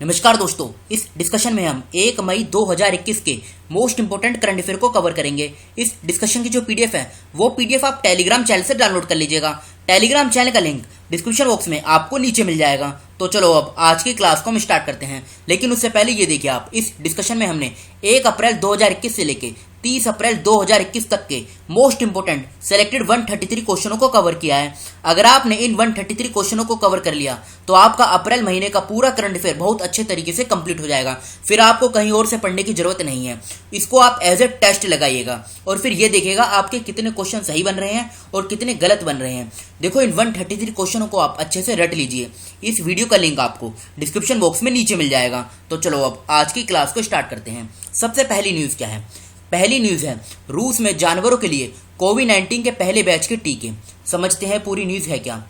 नमस्कार दोस्तों, इस डिस्कशन में हम 1 मई 2021 के मोस्ट इंपोर्टेंट करंट अफेयर को कवर करेंगे। इस डिस्कशन की जो पीडीएफ है वो पीडीएफ आप टेलीग्राम चैनल से डाउनलोड कर लीजिएगा। टेलीग्राम चैनल का लिंक डिस्क्रिप्शन बॉक्स में आपको नीचे मिल जाएगा। तो चलो अब आज की क्लास को हम स्टार्ट करते हैं, लेकिन उससे पहले ये देखिए, आप इस डिस्कशन में हमने 1 अप्रैल 2021 से लेके 30 अप्रैल 2021 तक के मोस्ट इंपोर्टेंट सेलेक्टेड 133 क्वेश्चनों को कवर किया है। अगर आपने इन 133 क्वेश्चनों को कवर कर लिया तो आपका अप्रैल महीने का पूरा करंट अफेयर बहुत अच्छे तरीके से कंप्लीट हो जाएगा। फिर आपको कहीं और से पढ़ने की जरूरत नहीं है। इसको आप एज ए टेस्ट लगाइएगा और फिर ये देखिएगा आपके कितने क्वेश्चन सही बन रहे हैं और कितने गलत बन रहे हैं। देखो, इन 133 क्वेश्चनों को आप अच्छे से रट लीजिए। इस वीडियो का लिंक आपको डिस्क्रिप्शन बॉक्स में नीचे मिल जाएगा। तो चलो अब आज की क्लास को स्टार्ट करते हैं। सबसे पहली न्यूज क्या है? पहली न्यूज है, रूस में जानवरों के लिए कोविड-19 के पहले बैच के टीके। समझते हैं पूरी न्यूज है क्या।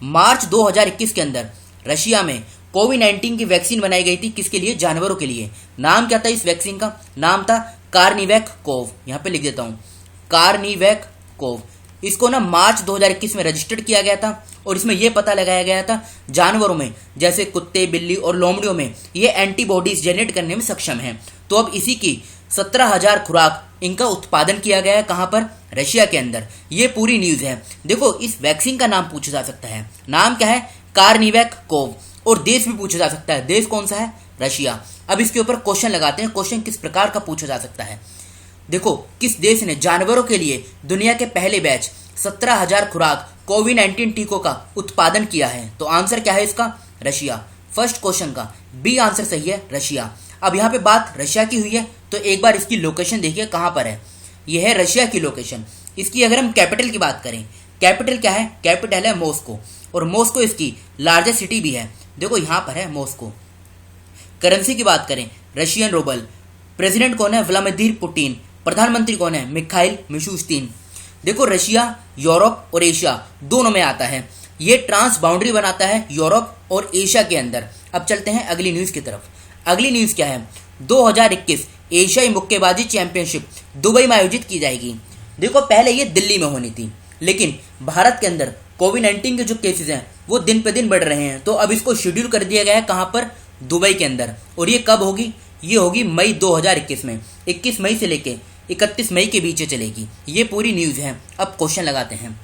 मार्च 2021 के अंदर रशिया में कोविड-19 की वैक्सीन बनाई गई थी। किसके लिए? जानवरों के लिए। नाम क्या था इस वैक्सीन का? नाम था कार्निवैक कोव। यहाँ पे लिख देता हूँ, कार्निवैक कोव। इसको ना मार्च 2021 में रजिस्टर्ड किया गया था और इसमें यह पता लगाया गया था जानवरों में, जैसे कुत्ते, बिल्ली और लोमड़ियों में ये एंटीबॉडीज जनरेट करने में सक्षम है। तो अब इसी की 17,000 खुराक इनका उत्पादन किया गया है। कहां पर? रशिया के अंदर। ये पूरी न्यूज है। देखो, इस वैक्सीन का नाम पूछा जा सकता है। नाम क्या है? कार्निवैक कोव। और देश भी पूछा जा सकता है। देश कौन सा है? रशिया। अब इसके ऊपर क्वेश्चन लगाते हैं। क्वेश्चन किस प्रकार का पूछा जा सकता है? देखो, किस देश ने जानवरों के लिए दुनिया के पहले बैच 17,000 खुराक कोविड-19 टीकों का उत्पादन किया है? तो आंसर क्या है इसका? रशिया। फर्स्ट क्वेश्चन का बी आंसर सही है, रशिया। अब यहाँ पे बात रशिया की हुई है तो एक बार इसकी लोकेशन देखिए कहाँ पर है। यह है रशिया की लोकेशन। इसकी अगर हम कैपिटल की बात करें, कैपिटल क्या है? कैपिटल है मॉस्को, और मॉस्को इसकी लार्जेस्ट सिटी भी है। देखो यहाँ पर है मॉस्को। करेंसी की बात करें, रशियन रूबल। प्रेसिडेंट कौन है? Vladimir Putin. प्रधानमंत्री कौन है? Mikhail Mishustin. देखो, रशिया यूरोप और एशिया दोनों में आता है। ये ट्रांस बाउंड्री बनाता है यूरोप और एशिया के अंदर। अब चलते हैं अगली न्यूज की तरफ। अगली न्यूज क्या है? 2021 एशियाई मुक्केबाजी चैंपियनशिप दुबई में आयोजित की जाएगी। देखो, पहले ये दिल्ली में होनी थी, लेकिन भारत के अंदर कोविड-19 के जो केसेस हैं वो दिन पे दिन बढ़ रहे हैं। तो अब इसको शेड्यूल कर दिया गया है। कहां पर? दुबई के अंदर। और ये कब होगी? ये होगी मई 2021 में। 21 मई से लेके 31 मई के बीच चलेगी। ये पूरी न्यूज है। अब क्वेश्चन लगाते हैं।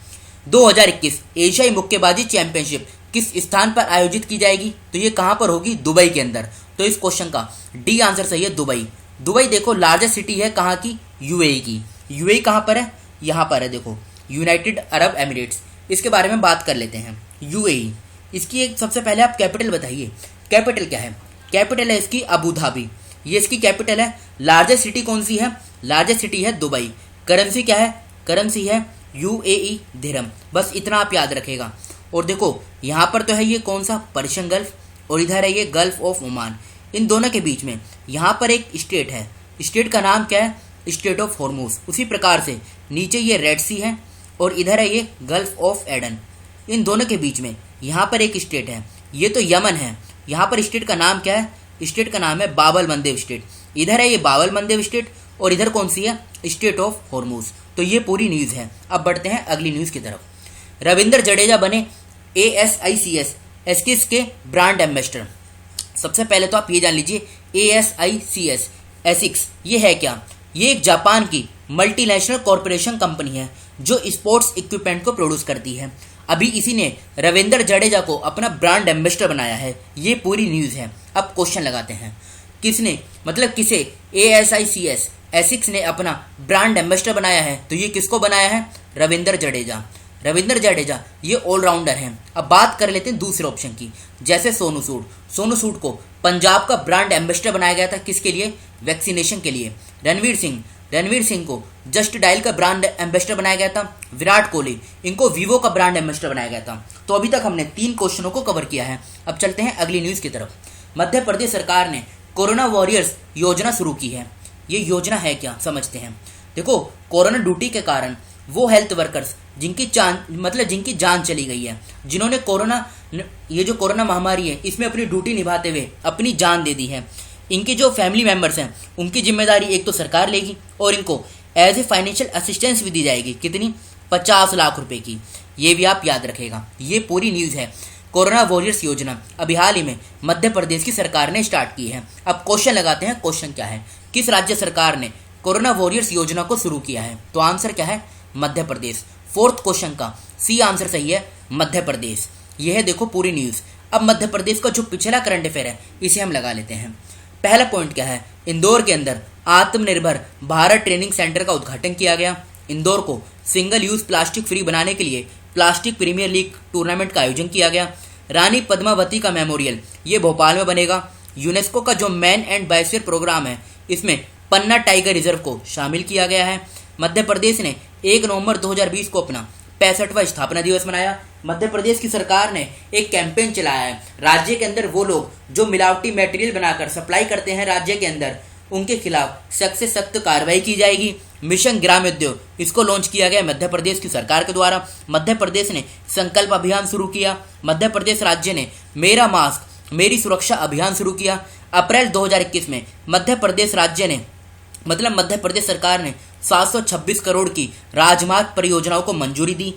2021 एशियाई मुक्केबाजी चैंपियनशिप किस स्थान पर आयोजित की जाएगी? तो ये कहां पर होगी? दुबई के अंदर। तो इस क्वेश्चन का डी आंसर सही है, दुबई। दुबई देखो लार्जेस्ट सिटी है कहां की? यूएई की। यूएई कहां पर है? यहां पर है, देखो, यूनाइटेड अरब एमिरेट्स। इसके बारे में बात कर लेते हैं। यूएई, इसकी एक सबसे पहले आप कैपिटल बताइए। कैपिटल क्या है? कैपिटल है इसकी अबू धाबी। ये इसकी कैपिटल है। लार्जेस्ट सिटी कौन सी है? लार्जेस्ट सिटी है दुबई। करेंसी क्या है? करेंसी है यूएई दिरहम। बस इतना आप याद रखेगा। और देखो, यहाँ पर तो है ये कौन सा? पर्शियन गल्फ, और इधर है ये गल्फ ऑफ ओमान। इन दोनों के बीच में यहाँ पर एक स्टेट है। स्टेट का नाम क्या है? State of Hormuz. उसी प्रकार से नीचे ये रेड सी है और इधर है ये गल्फ ऑफ एडन। इन दोनों के बीच में यहाँ पर एक स्टेट है। ये तो यमन है। यहाँ पर स्टेट का नाम क्या है? स्टेट का नाम है बाबल मंदेव स्टेट। इधर है ये बाबल मंदेव स्टेट और इधर कौन सी है? State of Hormuz. तो ये पूरी न्यूज है। अब बढ़ते हैं अगली न्यूज की तरफ। रविंद्र जडेजा बने ASICS एस्किस के ब्रांड एम्बेसडर। सबसे पहले तो आप ये जान लीजिए, ASICS एसिक्स ये है क्या? ये एक जापान की मल्टीनेशनल कॉरपोरेशन कंपनी है जो स्पोर्ट्स इक्विपमेंट को प्रोड्यूस करती है। अभी इसी ने रविंद्र जडेजा को अपना ब्रांड एम्बेसडर बनाया है। ये पूरी न्यूज है। अब क्वेश्चन लगाते हैं। किसने, मतलब किसे ASICS एसिक्स ने अपना ब्रांड एम्बेसडर बनाया है? तो ये किसको बनाया है? रविंद्र जडेजा। रविंद्र जडेजा ये ऑलराउंडर हैं। अब बात कर लेते हैं दूसरे ऑप्शन की, जैसे सोनू सूद। सोनू सूद को पंजाब का ब्रांड एम्बेसडर बनाया गया था। किसके लिए? वैक्सीनेशन के लिए। रणवीर सिंह को जस्ट डायल का ब्रांड एम्बेसडर बनाया गया था। विराट कोहली, इनको वीवो का ब्रांड एम्बेसडर बनाया गया था। तो अभी तक हमने 3 क्वेश्चनों को कवर किया है। अब चलते हैं अगली न्यूज की तरफ। मध्य प्रदेश सरकार ने कोरोना वॉरियर्स योजना शुरू की है। ये योजना है क्या? समझते हैं। देखो, कोरोना ड्यूटी के कारण वो हेल्थ वर्कर्स जिनकी जान चली गई है, जिन्होंने ये जो कोरोना महामारी है इसमें अपनी ड्यूटी निभाते हुए अपनी जान दे दी है, इनके जो फैमिली मेंबर्स हैं उनकी जिम्मेदारी एक तो सरकार लेगी और इनको एज ए फाइनेंशियल असिस्टेंस भी दी जाएगी। कितनी? 50 लाख रुपए की। ये भी आप याद रखेगा। ये पूरी न्यूज है। कोरोना वॉरियर्स योजना अभी हाल ही में मध्य प्रदेश की सरकार ने स्टार्ट की है। अब क्वेश्चन लगाते हैं, क्वेश्चन क्या है, किस राज्य सरकार ने कोरोना वॉरियर्स योजना को शुरू किया है? तो आंसर क्या है? मध्य प्रदेश। फोर्थ क्वेश्चन का सी आंसर सही है, मध्य प्रदेश। यह है देखो पूरी न्यूज। अब मध्य प्रदेश का जो पिछला करंट अफेयर है इसे हम लगा लेते हैं। पहला पॉइंट क्या है? इंदौर के अंदर आत्मनिर्भर भारत ट्रेनिंग सेंटर का उद्घाटन किया गया। इंदौर को सिंगल यूज प्लास्टिक फ्री बनाने के लिए प्लास्टिक प्रीमियर लीग टूर्नामेंट का आयोजन किया गया। रानी पद्मावती का मेमोरियल ये भोपाल में बनेगा। यूनेस्को का जो मैन एंड बायोस्फीयर प्रोग्राम है इसमें पन्ना टाइगर रिजर्व को शामिल किया गया है। मध्य प्रदेश ने 1 नवंबर 2020 को अपना 65वां स्थापना दिवस मनाया। मध्य प्रदेश की सरकार ने एक कैंपेन चलाया है। राज्य के अंदर वो लोग जो मिलावटी मटेरियल बनाकर सप्लाई करते हैं राज्य के अंदर, उनके खिलाफ सख्त से सख्त कार्रवाई की जाएगी। मिशन ग्रामोद्योग इसको लॉन्च किया गया मध्य प्रदेश की सरकार के द्वारा। मध्य प्रदेश ने संकल्प अभियान शुरू किया। मध्य प्रदेश राज्य ने मेरा मास्क मेरी सुरक्षा अभियान शुरू किया। अप्रैल 2021 में मध्य प्रदेश राज्य ने मध्य प्रदेश सरकार ने 726 करोड़ की राजमार्ग परियोजनाओं को मंजूरी दी।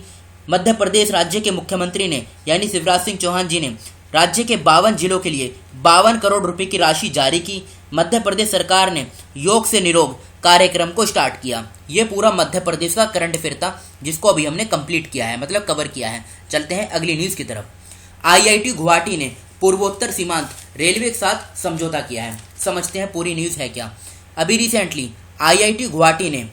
मध्य प्रदेश राज्य के मुख्यमंत्री ने यानी शिवराज सिंह चौहान जी ने राज्य के 52 जिलों के लिए 52 करोड़ रुपए की राशि जारी की। मध्य प्रदेश सरकार ने योग से निरोग कार्यक्रम को स्टार्ट किया। ये पूरा मध्य प्रदेश का करंट अफेयर था जिसको अभी हमने कंप्लीट किया है, मतलब कवर किया है। चलते हैं अगली न्यूज की तरफ। आईआईटी गुवाहाटी ने पूर्वोत्तर सीमांत रेलवे के साथ समझौता किया है। समझते हैं पूरी न्यूज है क्या। अभी रिसेंटली आईआईटी गुवाहाटी ने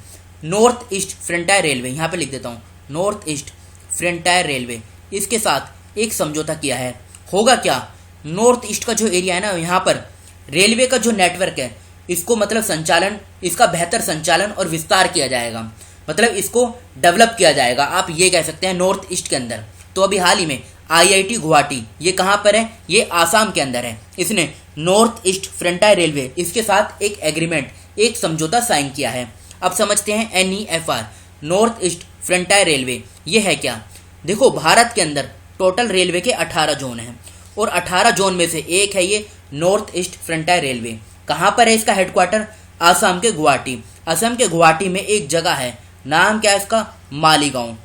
नॉर्थ ईस्ट फ्रंटियर रेलवे, यहाँ पे लिख देता हूँ, नॉर्थ ईस्ट फ्रंटियर रेलवे, इसके साथ एक समझौता किया है। होगा क्या? नॉर्थ ईस्ट का जो एरिया है ना, यहाँ पर रेलवे का जो नेटवर्क है इसको मतलब संचालन, इसका बेहतर संचालन और विस्तार किया जाएगा, मतलब इसको डेवलप किया जाएगा, आप ये कह सकते हैं नॉर्थ ईस्ट के अंदर। तो अभी हाल ही में आईआईटी गुवाहाटी ये कहाँ पर है? ये आसाम के अंदर है। इसने नॉर्थ ईस्ट फ्रंटियर रेलवे इसके साथ एक एग्रीमेंट, एक समझौता साइन किया है। अब समझते हैं एनईएफआर, नॉर्थ ईस्ट फ्रंटियर रेलवे, ये है क्या? देखो भारत के अंदर टोटल रेलवे के 18 जोन हैं और 18 जोन में से एक है ये नॉर्थ ईस्ट फ्रंटियर रेलवे। कहाँ पर है इसका हेडक्वार्टर? आसाम के गुवाहाटी। असम के गुवाहाटी में एक जगह है, नाम क्या है इसका? मालीगांव।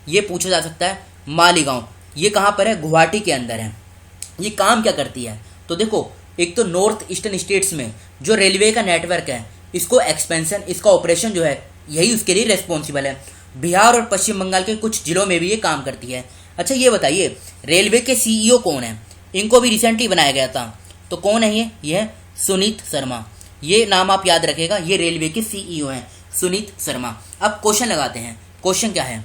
ये पूछा जा सकता है, मालीगांव ये कहाँ पर है? गुवाहाटी के अंदर है। ये काम क्या करती है? तो देखो, एक तो नॉर्थ ईस्टर्न स्टेट्स में जो रेलवे का नेटवर्क है इसको एक्सपेंशन, इसका ऑपरेशन जो है यही उसके लिए रेस्पॉन्सिबल है। बिहार और पश्चिम बंगाल के कुछ जिलों में भी ये काम करती है। अच्छा ये बताइए, रेलवे के सीईओ कौन है? इनको भी रिसेंटली बनाया गया था, तो कौन है ये है सुनीत शर्मा। ये नाम आप याद रखेगा, ये रेलवे के सीईओ हैं सुनीत शर्मा। अब क्वेश्चन लगाते हैं, क्वेश्चन क्या है?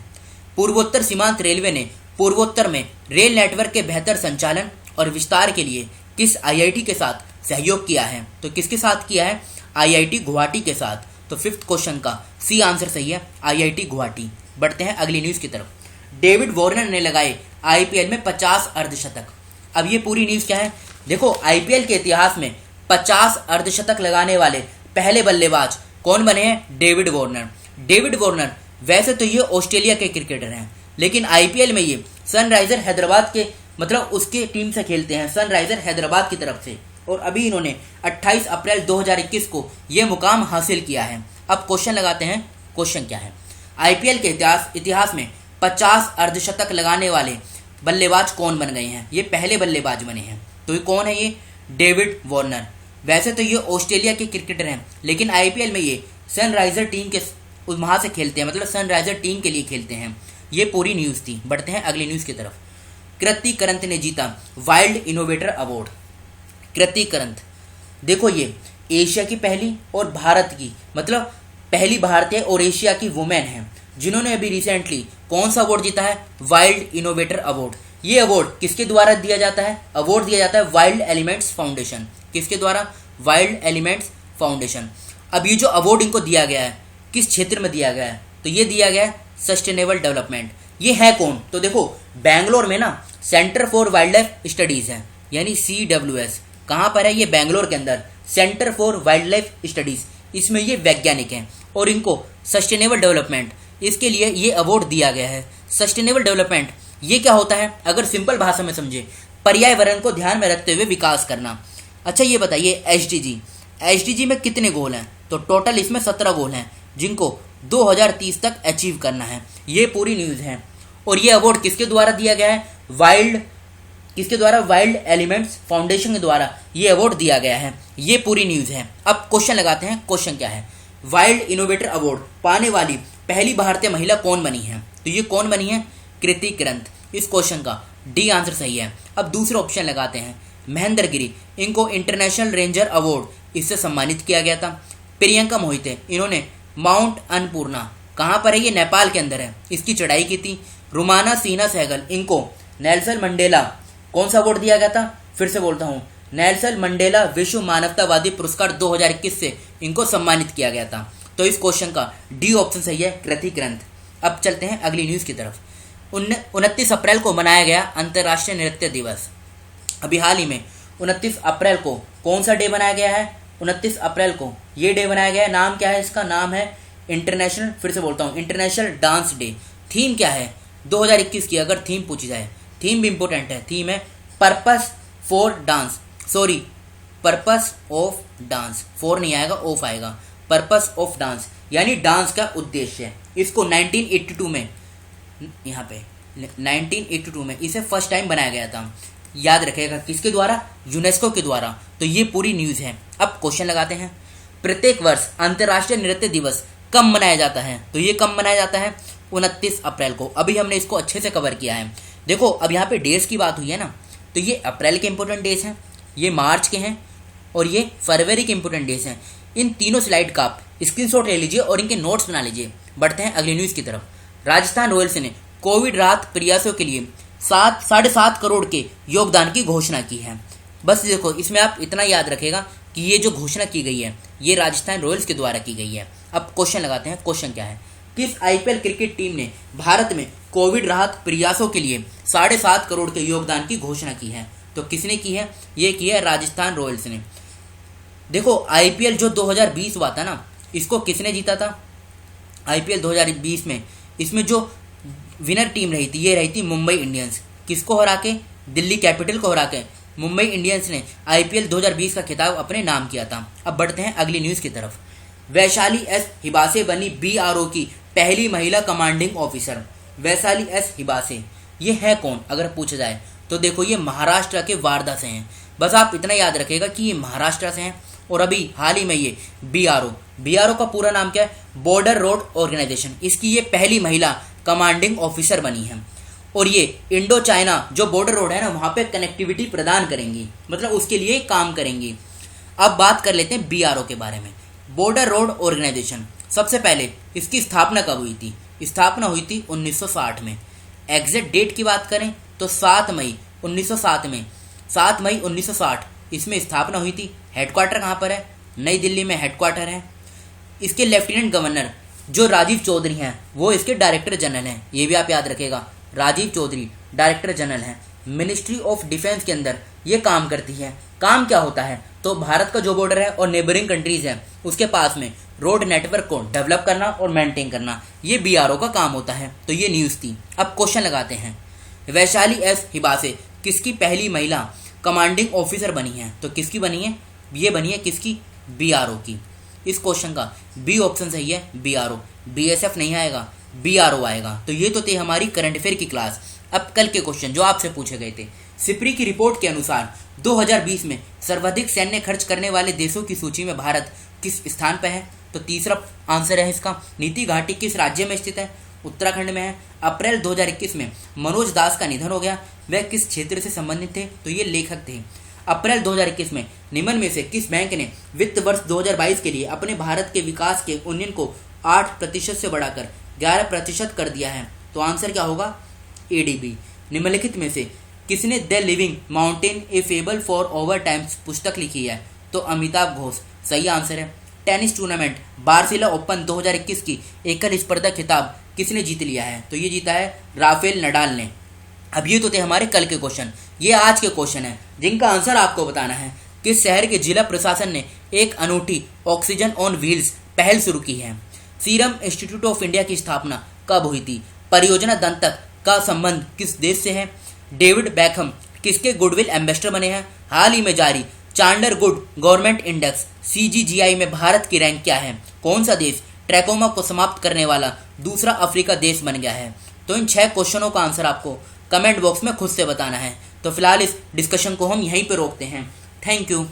पूर्वोत्तर सीमांत रेलवे ने पूर्वोत्तर में रेल नेटवर्क के बेहतर संचालन और विस्तार के लिए किस आईआईटी के साथ सहयोग किया है? तो किसके साथ किया है? आईआईटी गुवाहाटी के साथ। तो फिफ्थ क्वेश्चन का सी आंसर सही है, आईआईटी गुवाहाटी। बढ़ते हैं अगली न्यूज की तरफ। डेविड वार्नर ने लगाए आईपीएल में 50 अर्धशतक। अब ये पूरी न्यूज क्या है? देखो, आईपीएल के इतिहास में 50 अर्धशतक लगाने वाले पहले बल्लेबाज कौन बने हैं? David Warner. डेविड वार्नर वैसे तो ये ऑस्ट्रेलिया के क्रिकेटर हैं, लेकिन आईपीएल में ये सनराइजर हैदराबाद के मतलब उसके टीम से खेलते हैं, सनराइजर हैदराबाद की तरफ से। और अभी इन्होंने 28 अप्रैल 2021 को ये मुकाम हासिल किया है। अब क्वेश्चन लगाते हैं, क्वेश्चन क्या है? आईपीएल के इतिहास में 50 अर्धशतक लगाने वाले बल्लेबाज कौन बन गए हैं? ये पहले बल्लेबाज बने हैं। तो ये कौन है? ये डेविड वार्नर। वैसे तो ये ऑस्ट्रेलिया के क्रिकेटर हैं, लेकिन आईपीएल में ये सनराइजर टीम के वहां से खेलते हैं, मतलब सनराइजर टीम के लिए खेलते हैं। ये पूरी न्यूज थी। बढ़ते हैं अगली न्यूज की तरफ। कृति करंत ने जीता वाइल्ड इनोवेटर अवार्ड। कृति करंत, देखो ये एशिया की पहली और भारत की मतलब पहली भारतीय और एशिया की वुमेन है जिन्होंने अभी रिसेंटली कौन सा अवार्ड जीता है? Wild innovator award. ये अवार्ड किसके द्वारा दिया जाता है? अवार्ड दिया जाता है वाइल्ड एलिमेंट्स फाउंडेशन। किसके द्वारा? Wild elements foundation. अब ये जो अवार्ड इनको दिया गया है किस क्षेत्र में दिया गया है? तो ये दिया गया है सस्टेनेबल डेवलपमेंट। ये है कौन? तो देखो, बेंगलोर में ना centre for wild life studies है, यानी CWS। कहाँ पर है? ये बेंगलोर के अंदर centre for wild life studies. इसमें ये वैज्ञानिक हैं और इनको सस्टेनेबल डेवलपमेंट, इसके लिए ये अवार्ड दिया गया है। सस्टेनेबल डेवलपमेंट ये क्या होता है? अगर सिंपल भाषा में समझे, पर्यावरण को ध्यान में रखते हुए विकास करना। अच्छा ये बताइए, एसडीजी में कितने गोल हैं? तो टोटल इसमें 17 गोल हैं जिनको 2030 तक अचीव करना है। ये पूरी न्यूज है। और ये अवार्ड किसके द्वारा दिया गया है? वाइल्ड किसके द्वारा? वाइल्ड एलिमेंट्स फाउंडेशन के द्वारा ये अवार्ड दिया गया है। ये पूरी न्यूज़ है। अब क्वेश्चन लगाते हैं। क्वेश्चन क्या है? वाइल्ड इनोवेटर अवार्ड पाने वाली पहली भारतीय महिला कौन बनी है? तो ये कौन बनी है? कृति किरंत। इस क्वेश्चन का डी आंसर सही है। अब दूसरा ऑप्शन लगाते हैं। महेंद्र गिरी, इनको इंटरनेशनल रेंजर अवार्ड इससे सम्मानित किया गया था। प्रियंका मोहिते, इन्होंने माउंट अन्नपूर्णा, कहाँ पर है? ये नेपाल के अंदर है, इसकी चढ़ाई की थी। रुमाना सिन्हा सहगल, इनको नेल्सन मंडेला कौन सा अवार्ड दिया गया था? फिर से बोलता हूँ, नेल्सन मंडेला विश्व मानवतावादी पुरस्कार 2021 से इनको सम्मानित किया गया था। तो इस क्वेश्चन का डी ऑप्शन सही है, कृति किरंत। अब चलते हैं अगली न्यूज़ की तरफ। 29 अप्रैल को मनाया गया अंतर्राष्ट्रीय नृत्य दिवस। अभी हाल ही में 29 अप्रैल को कौन सा डे बनाया गया है? 29 अप्रैल को ये डे बनाया गया है। नाम क्या है इसका? नाम है इंटरनेशनल, फिर से बोलता हूँ, इंटरनेशनल डांस डे। थीम क्या है 2021 की? अगर थीम पूछी जाए, थीम भी इंपॉर्टेंट है। थीम है purpose for dance, sorry purpose of dance, for नहीं आएगा, ऑफ आएगा। पर्पस ऑफ डांस यानी डांस का उद्देश्य। इसको 1982 में, यहाँ पे 1982 में इसे फर्स्ट टाइम बनाया गया था। याद रखिएगा, किसके द्वारा? यूनेस्को के द्वारा। तो ये पूरी न्यूज़ है। अब क्वेश्चन लगाते हैं। प्रत्येक वर्ष अंतर्राष्ट्रीय नृत्य दिवस कब मनाया जाता है? तो ये कब मनाया जाता है? 29 अप्रैल को। अभी हमने इसको अच्छे से कवर किया है। देखो, अब यहाँ पे डेट्स की बात हुई है ना, तो ये अप्रैल के इंपॉर्टेंट डेज हैं, ये मार्च के हैं और ये फरवरी के इंपॉर्टेंट डेज हैं। इन तीनों स्लाइड का आप स्क्रीनशॉट ले लीजिए और इनके नोट्स बना लीजिए। बढ़ते हैं अगली न्यूज़ की तरफ। राजस्थान रॉयल्स ने कोविड राहत प्रयासों के लिए 7.5 करोड़ के योगदान की घोषणा की है। बस देखो, इसमें आप इतना याद रखेगा कि ये जो घोषणा की गई है ये राजस्थान रॉयल्स के द्वारा की गई है। अब क्वेश्चन लगाते हैं। क्वेश्चन क्या है? किस आईपीएल क्रिकेट टीम ने भारत में कोविड राहत प्रयासों के लिए 7.5 करोड़ के योगदान की घोषणा की है? तो किसने की है? ये की है राजस्थान रॉयल्स ने। देखो, आईपीएल जो 2020 हुआ था ना, इसको किसने जीता था? आईपीएल 2020 में इसमें जो विनर टीम रही थी, ये रही थी मुंबई इंडियंस। किसको हरा के? दिल्ली कैपिटल को हरा के मुंबई इंडियंस ने आईपीएल 2020 का खिताब अपने नाम किया था। अब बढ़ते हैं अगली न्यूज़ की तरफ। वैशाली एस हिबासे बनी बीआरओ की पहली महिला कमांडिंग ऑफिसर। वैशाली एस हिबासे ये है कौन अगर पूछा जाए? तो देखो, ये महाराष्ट्र के वारदा से हैं। बस आप इतना याद रखिएगा कि ये महाराष्ट्र से हैं और अभी हाल ही में ये बीआरओ का पूरा नाम क्या है? Border Road Organisation. इसकी ये पहली महिला कमांडिंग ऑफिसर बनी है और ये इंडो चाइना जो बॉर्डर रोड है ना, वहाँ पे कनेक्टिविटी प्रदान करेंगी, मतलब उसके लिए काम करेंगी। अब बात कर लेते हैं बीआरओ के बारे में। बॉर्डर रोड ऑर्गेनाइजेशन, सबसे पहले इसकी स्थापना कब हुई थी? स्थापना हुई थी 1960 में। एग्जैक्ट डेट की बात करें तो 7 मई 1907 में, 7 मई 1960 इसमें स्थापना हुई थी। हेडक्वार्टर कहाँ पर है? नई दिल्ली में हेडक्वार्टर है। इसके लेफ्टिनेंट गवर्नर जो राजीव चौधरी हैं, वो इसके डायरेक्टर जनरल हैं। ये भी आप याद रखेगा, राजीव चौधरी डायरेक्टर जनरल हैं। मिनिस्ट्री ऑफ डिफेंस के अंदर ये काम करती है। काम क्या होता है? तो भारत का जो बॉर्डर है और नेबरिंग कंट्रीज है उसके पास में रोड नेटवर्क को डेवलप करना और मेंटेन करना, ये बीआरओ का काम होता है। तो ये न्यूज़ थी। अब क्वेश्चन लगाते हैं। वैशाली एस हिबासे किसकी पहली महिला कमांडिंग ऑफिसर बनी है? तो किसकी बनी है? ये बनी है किसकी? बीआरओ की। इस क्वेश्चन का बी ऑप्शन सही है, बीआरओ। बीएसएफ नहीं आएगा, बीआरओ आएगा। तो ये तो थी हमारी करंट अफेयर की क्लास। अब कल के क्वेश्चन जो आपसे पूछे गए थे। सिप्री की रिपोर्ट के अनुसार 2020 में सर्वाधिक सैन्य खर्च करने वाले देशों की सूची में भारत किस स्थान पर है? तो तीसरा आंसर है इसका। नीति घाटी किस राज्य में स्थित है? उत्तराखंड में है। अप्रैल 2021 में मनोज दास का निधन हो गया। वह किस क्षेत्र से संबंधित थे? तो ये लेखक थे। अप्रैल 2021 में निम्न में से किस बैंक ने वित्त वर्ष 2022 के लिए अपने भारत के विकास के उन्नयन को 8% से बढ़ाकर 11% कर दिया है? तो आंसर क्या होगा? एडीबी। निम्नलिखित में से किसने the living mountain A fable for over times पुस्तक लिखी है? तो अमिताभ घोष सही आंसर है। टेनिस टूर्नामेंट बार्सिलोना ओपन 2021 की एकल स्पर्धा खिताब किसने जीत लिया है? तो ये जीता है राफेल नडाल ने। अब ये तो थे हमारे कल के क्वेश्चन। ये आज के क्वेश्चन है जिनका आंसर आपको बताना है। किस शहर के जिला प्रशासन ने एक अनूठी ऑक्सीजन ऑन व्हील्स पहल शुरू की है? सीरम इंस्टीट्यूट ऑफ इंडिया की स्थापना कब हुई थी? परियोजना दंतक का संबंध किस देश से है? डेविड बैकहम किसके गुडविल एम्बेसडर बने हैं? हाल ही में जारी चांडर गुड गवर्नमेंट इंडेक्स CGGI में भारत की रैंक क्या है? कौन सा देश ट्रैकोमा को समाप्त करने वाला दूसरा अफ्रीका देश बन गया है? तो इन 6 क्वेश्चनों का आंसर आपको कमेंट बॉक्स में खुद से बताना है। तो फिलहाल इस डिस्कशन को हम यहीं पे रोकते हैं। Thank you.